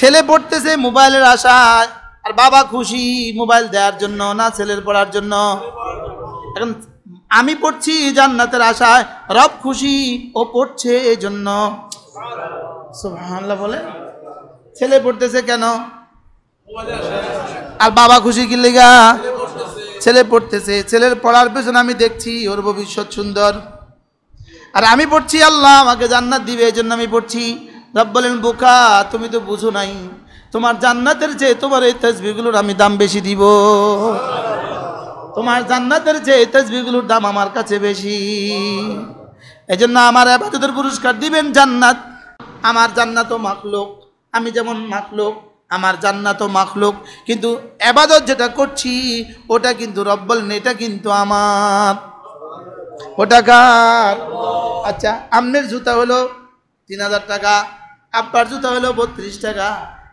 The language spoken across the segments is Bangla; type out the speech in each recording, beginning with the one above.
ছেলে পড়তেছে মোবাইলের আশায়, আর বাবা খুশি মোবাইল দেওয়ার জন্য না ছেলের পড়ার জন্য। এখন আমি পড়ছি জান্নাতের আশায়, রব খুশি ও পড়ছে এই জন্য। সুবহানাল্লাহ বলে। ছেলে পড়তেছে কেন? আর বাবা খুশি কি লেগা? ছেলে পড়তেছে, ছেলের পড়ার পেছনে আমি দেখছি ওর ভবিষ্যৎ সুন্দর, আর আমি পড়ছি আল্লাহ আমাকে জান্নাত দিবে এই জন্য আমি পড়ছি। রব বলেন বোকা, তুমি তো বুঝো নাই, তোমার জান্নাতের চেয়ে তোমার এই তাসবিহগুলোর আমি দাম বেশি দিব। তোমার জান্নাতের চেয়ে তাসবিহগুলোর দাম আমার কাছে বেশি, এজন্য আমার ইবাদতের পুরস্কার দিবেন জান্নাত। আমার জান্নাতও মাখলুক, আমি যেমন মাখলুক, আমার জান্নাতও মাখলুক, কিন্তু ইবাদত যেটা করছি ওটা কিন্তু রব বলেন এটা কিন্তু আমার। ওটা কার? আচ্ছা, আমনের জুতা হলো 3000 টাকা, আব্বার জুতা হলো 32 টাকা।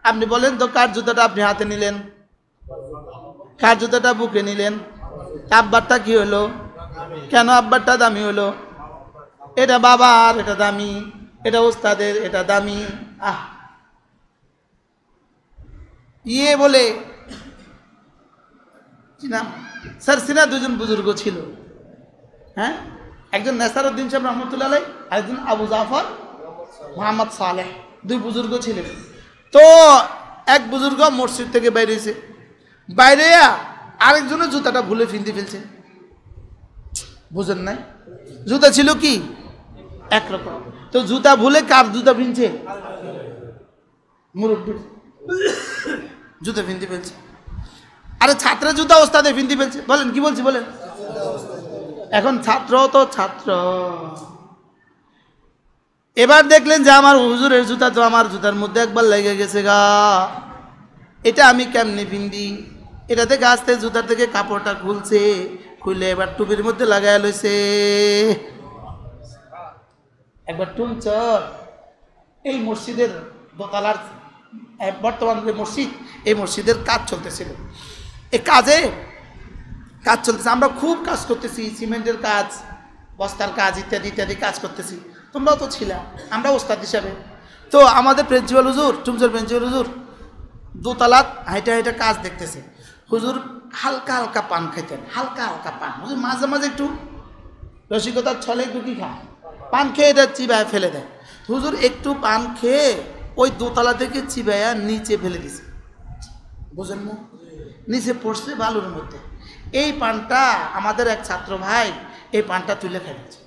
আপনি বলেন তো কার জুতাটা আপনি হাতে নিলেন, কার জুতাটা বুকে নিলেন? আব্বারটা কি হলো? কেন আব্বারটা দামি হলো? এটা বাবার, এটা দামি, এটা ওস্তাদের, এটা দামি। ইয়ে বলে কি নাম, সারসিনা দুজন বুজুর্গ ছিল। হ্যাঁ, একজন নেসারউদ্দিন সাহেব রহমতুল্লাহ আলাইহি, আরেকজন আবু জাফর মোহাম্মদ সালেহ, দুই বুজুর্গ ছিলেন। তো এক বুজুর্গ মসজিদ থেকে বাইরেছে, বাইরে আরেকজনের জুতাটা ভুলে ফিনতে ফেলছে। বুঝেন নাই? জুতা ছিল কি একরকম, তো জুতা ভুলে কার জুতা ফিনছে? মুরব্বীর জুতা ফিনতে ফেলছে। আরে ছাত্রের জুতা ওস্তাদে ফিনতে ফেলছে। বলেন কি বলছি বলেন। এখন ছাত্র তো ছাত্র, এবার দেখলেন যে আমার হুজুরের জুতা তো আমার জুতার মধ্যে একবার লেগে গেছে গা, এটা আমি কেমনে পিন্দি? এটা থেকে আস্তে জুতার থেকে কাপড়টা খুলছে, খুলে এবার টুপির মধ্যে লাগাই লইছে। একবার টুনচ এই মসজিদের দোতলার, বর্তমান যে মসজিদ, এই মসজিদের কাজ চলতেছিল। এই কাজ চলতেছে, আমরা খুব কাজ করতেছি, সিমেন্টের কাজ, বস্তার কাজ ইত্যাদি ইত্যাদি কাজ করতেছি। তোমরাও তো ছিলা, আমরা ওস্তাদ হিসাবে। তো আমাদের প্রিন্সিপাল হুজুর, টুমচর প্রিন্সিপাল হুজুর দোতলাত হাইটা হাইটা কাজ দেখতেছে। হুজুর হালকা হালকা পান খাইতেন, হালকা হালকা পান। হুজুর মাঝে মাঝে একটু রসিকতার ছলে একটু কি খায়, পান খেয়ে এটা চিবায় ফেলে দেয়। হুজুর একটু পান খেয়ে ওই দোতলা থেকে চিবাইয়া নিচে ফেলে দিছে। বুঝেন না? নিচে পড়ছে বালুর মধ্যে। এই পানটা আমাদের এক ছাত্র ভাই এই পানটা তুলে খেয়েছে।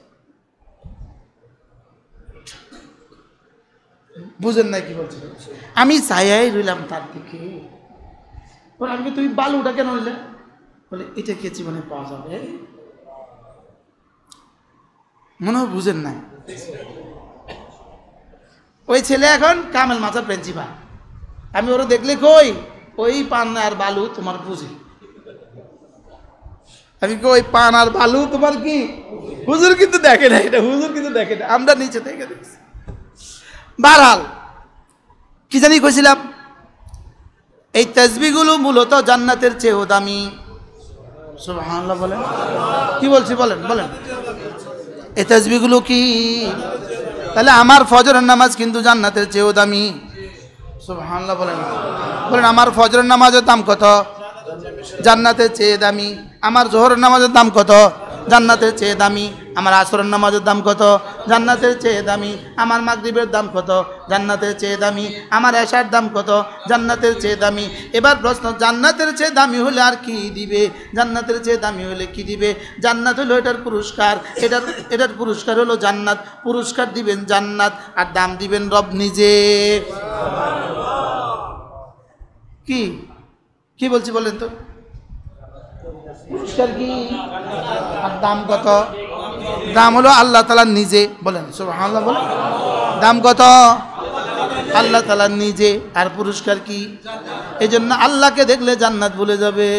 বুঝেন না কি বলছে? আমি চাইয়াই রইলাম তার দিকে। আমি তুমি বালুটা কেন হইলে? বলে এটা কে জীবনে পাওয়া যাবে? মনে হয় বুঝেন না। ওই ছেলে এখন কামেল মাথার প্রিন্সিপাল। আমি ওরা দেখলে কই ওই পান আর বালু তোমার বুঝি। আমি কই পান আর বালু তোমার কি? হুজুর কিন্তু দেখে না এটা, হুজুর কিন্তু দেখে না, আমরা নিচে থেকে দেখছি। বারহাল কি জানি কইছিলাম, এই তাসবিহগুলো মূলত জান্নাতের চেয়েও দামি। সুবহানাল্লাহ বলেন। কি বলছি বলেন বলেন। এই তাসবিহগুলো কি? তাহলে আমার ফজরের নামাজ কিন্তু জান্নাতের চেয়েও দামি। সুবহানাল্লাহ বলেন বলেন। আমার ফজরের নামাজের দাম কত? জান্নাতের চেয়ে দামি। আমার জোহরের নামাজের দাম কত? জান্নাতের চেয়ে দামি। আমার আসরের নামাজের দাম কত? জান্নাতের চেয়ে দামি। আমার মাগরিবের দাম কত? জান্নাতের চেয়ে দামি। আমার এশার দাম কত? জান্নাতের চেয়ে দামি। এবার প্রশ্ন, জান্নাতের চেয়ে দামি হলে আর কি দিবে? জান্নাতের চেয়ে দামি হলে কি দিবে? জান্নাত হলো এটার পুরস্কার, এটার পুরস্কার হলো জান্নাত। পুরস্কার দিবেন জান্নাত, আর দাম দিবেন রব নিজে। কি কি বলছি বলেন তো? পুরস্কার কি আর দাম কত? দাম হলো আল্লাহ তাআলা নিজে। বলেন সুবহানাল্লাহ বলেন। দাম কত? আল্লাহ তাআলা নিজে। আর পুরস্কার কি? এজন্য আল্লাহকে দেখলে জান্নাত ভুলে যাবে।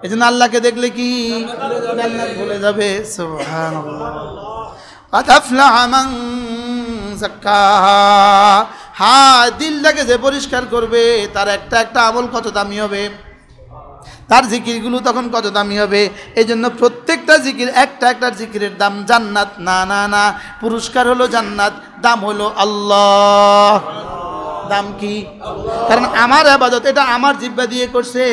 এজন্য আল্লাহকে দেখলে কি জান্নাত ভুলে যাবে। সুবহানাল্লাহ। আতাফলাহা মান যাক্কাহা। হ্যাঁ, দিলটাকে যে পরিষ্কার করবে তার একটা একটা আমল কত দামি হবে, তার জিকিরগুলো তখন কত দামি হবে। এই জন্য প্রত্যেকটা জিকির, একটা একটা জিকিরের দাম জান্নাত। না না না, পুরস্কার হলো জান্নাত, দাম হলো আল্লাহ। দাম কি? কারণ আমার ইবাদত এটা আমার জিহ্বা দিয়ে করছে।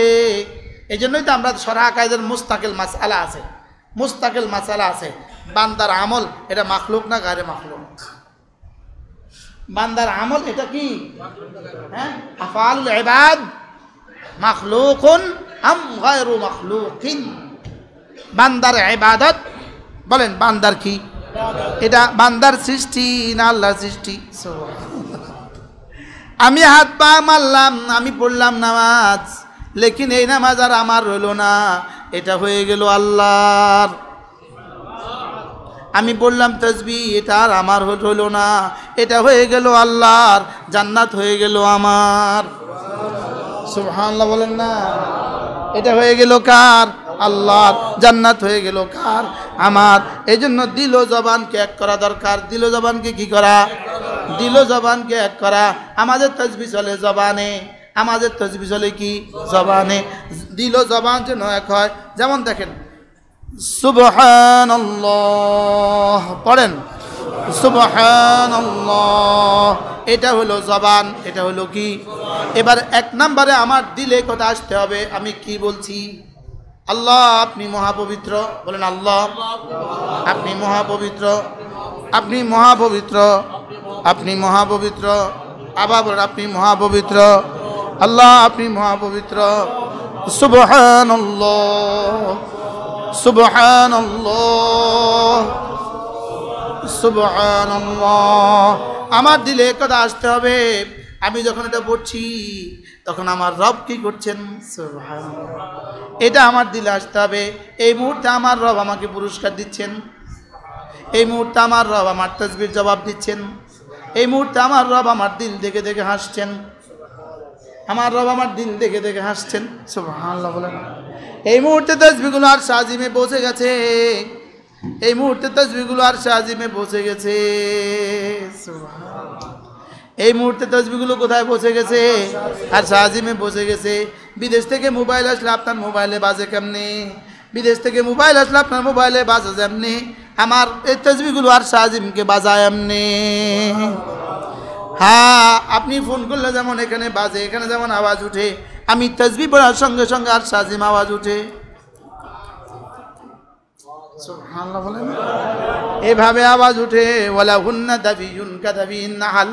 এই জন্যই তো আমরা শরআ কায়দার মুস্তাকিল মাসআলা আছে, মুস্তাকিল মাসআলা আছে। বান্দার আমল এটা মাখলুক না গায়রে মাখলুক? বান্দার আমল এটা কি? হ্যাঁ, আফআলুল ইবাদ মাখলুকুন আম গায়রু মাখলুকিন? বান্দার ইবাদত বলেন বান্দার কি? এটা বান্দার সৃষ্টি না আল্লাহর সৃষ্টি? আমি হাত পা মারলাম, আমি পড়লাম নামাজ, লেকিন এই নামাজ আর আমার রইল না, এটা হয়ে গেল আল্লাহর। আমি বললাম তাসবিহ, এটা আর আমার রইল না, এটা হয়ে গেল আল্লাহর। জান্নাত হয়ে গেল আমার। সুবহানাল্লাহ বলেন না? এটা হয়ে গেল কার? আল্লাহর। জান্নাত হয়ে গেল কার? আমার। এই জন্য দিল ও জবানকে এক করা দরকার। দিল ও জবানকে কি করা? দিল ও জবানকে এক করা। আমাদের তাসবিহ চলে জবানে, আমাদের তাসবিহ চলে কি? জবানে। দিল ও জবান যেন এক হয়। যেমন দেখেন সুবহানাল্লাহ পড়েন, সুবহানাল্লাহ, এটা হলো জবান, এটা হলো কি? এবার এক নম্বরে আমার দিলে কথা আসতে হবে, আমি কি বলছি? আল্লাহ আপনি মহাপবিত্র, বলেন আল্লাহ আপনি মহাপবিত্র, আপনি মহাপবিত্র, আপনি মহাপবিত্র। আবার বলেন আপনি মহাপবিত্র, আল্লাহ আপনি মহাপবিত্র। সুবহানাল্লাহ, সুবহানাল্লাহ, সুবহানাল্লাহ। আমার দিলে কথা আসতে হবে। আমি যখন এটা পড়ছি তখন আমার রব কি করছেন? সুবহানাল্লাহ। এটা আমার দিলে আসতে হবে। এই মুহূর্তে আমার রব আমাকে পুরস্কার দিচ্ছেন, এই মুহূর্তে আমার রব আমার তাসবিহর জবাব দিচ্ছেন, এই মুহূর্তে আমার রব আমার দিল দেখে দেখে হাসছেন, আমার রব আমার দিল দেখে দেখে হাসছেন। সুবহানাল্লাহ বলেন। এই মুহূর্তে তাসবিহগুলো আরশ আজিমে পৌঁছে গেছে, এই মুহূর্তে তাসবিহগুলো আরশ আজিমে পৌঁছে গেছে। সুবহানাল্লাহ। এই মুহূর্তে তাসবিহগুলো কোথায় পৌঁছে গেছে? আরশ আজিমে পৌঁছে গেছে। বিদেশ থেকে মোবাইল আসলে আপনার মোবাইলে বাজে কেমনে? বিদেশ থেকে মোবাইল আসলে আপনার মোবাইলে বাজে যেমনি, আমার এই তাসবিহগুলো আরশ আজিমকে বাজায় এমনি। হ্যাঁ, আপনি ফোন করলে যেমন এখানে বাজে, এখানে যেমন আওয়াজ উঠে, আমি তাসবিহ পড়ার সঙ্গে সঙ্গে আরশ আজিম আওয়াজ উঠে। সুবহানাল্লাহ বলেন। এভাবে আওয়াজ উঠে। ওয়ালা হুন্না দাবিয়ুন কাদাবিন নাহাল,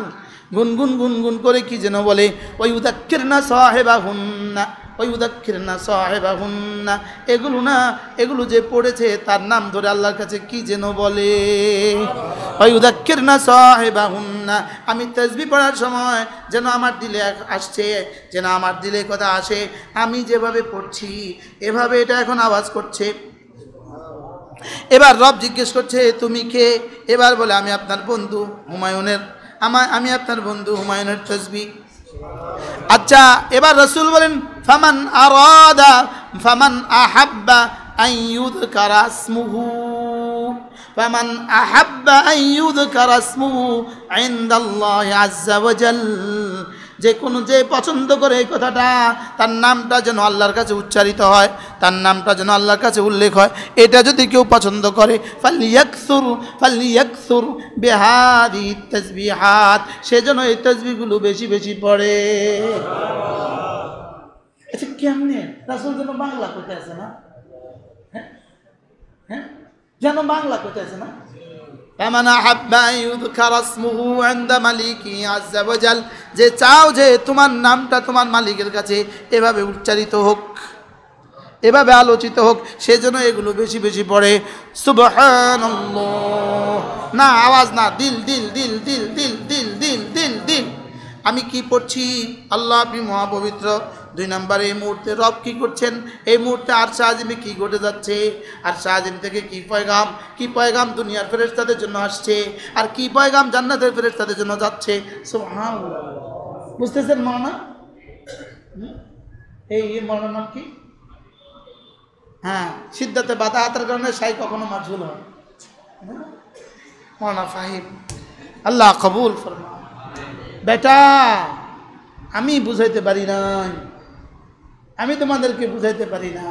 গুনগুন গুনগুন করে কি যেন বলে। ওই উদাক্কিরনা সাহেবাহুন্না, ওই উদাক্কিরনা সাহেবাহুন্না। এগুলো না, এগুলো যে পড়েছে তার নাম ধরে আল্লাহর কাছে কি যেন বলে। ওই উদাক্কিরনা সাহেবাহুন্না। আমি তাসবিহ পড়ার সময় যেন আমার দিলে আসছে, যেন আমার দিলে কথা আসে। আমি যেভাবে পড়ছি এভাবে এটা এখন আওয়াজ করছে। এবার রব জিজ্ঞেস করছে তুমি কে? এবার বলে আমি আপনার বন্ধু হুমায়ুনের, আমি আপনার বন্ধু হুমায়ুনের তাসবিহ। আচ্ছা, এবার রাসূল বলেন ফামান আরাদা ফামান আহাব্বা আন ইউযকারা ইসমুহু, ফামান আহাব্বা আন ইউযকারা ইসমুহু ইনদাল্লাহি আযজা ওয়া জাল। যে কোনো যে পছন্দ করে এই কথাটা, তার নামটা যেন আল্লাহর কাছে উচ্চারিত হয়, তার নামটা যেন আল্লাহর কাছে উল্লেখ হয়, এটা যদি কেউ পছন্দ করে ফালইয়াকসুর বিহাদি তাসবিহাত, সে যেন এই তাসবিহগুলো বেশি বেশি পড়ে। আচ্ছা কেমনে? রাসূল যেন বাংলা করতে আছে না? হ্যাঁ, যেন বাংলা করতে আছে না? ফামান আহাব্বা আন ইউযকারা ইসমুহু ইনদা মালিকি আযজা ওয়া জাল, যে চাও যে তোমার নামটা তোমার মালিকের কাছে এভাবে উচ্চারিত হোক, এভাবে আলোচিত হোক, সেজন্য এগুলো বেশি বেশি পড়ে। সুবহানাল্লাহ না, আওয়াজ না, দিল দিল দিল দিল দিল দিল দিল দিল দিল। আমি কি পড়ছি? আল্লাহ আপনি মহাপবিত্র। দুই নম্বরে এই মুহূর্তে রব কি করছেন? এই মুহূর্তে আরশ আজিমে কি ঘটে যাচ্ছে? আরশ আজিম থেকে কি পয়গাম, কি পয়গাম দুনিয়ার ফেরেশতাদের জন্য আসছে, আর কি পয়গাম জান্নাতের ফেরেশতাদের জন্য যাচ্ছে। সুবহানাল্লাহ। বুঝতেছেন মাওলানা? এই মাওলানার নাম কি? হ্যাঁ, সিদ্ধাতে বাধা হাতের কারণে সাই কখনো মাজহুল হয়। মাওলানা ফাহিম, আল্লাহ কবুল ফরমা। বেটা আমি বুঝাইতে পারি নাই, আমি তোমাদেরকে বুঝাইতে পারি না।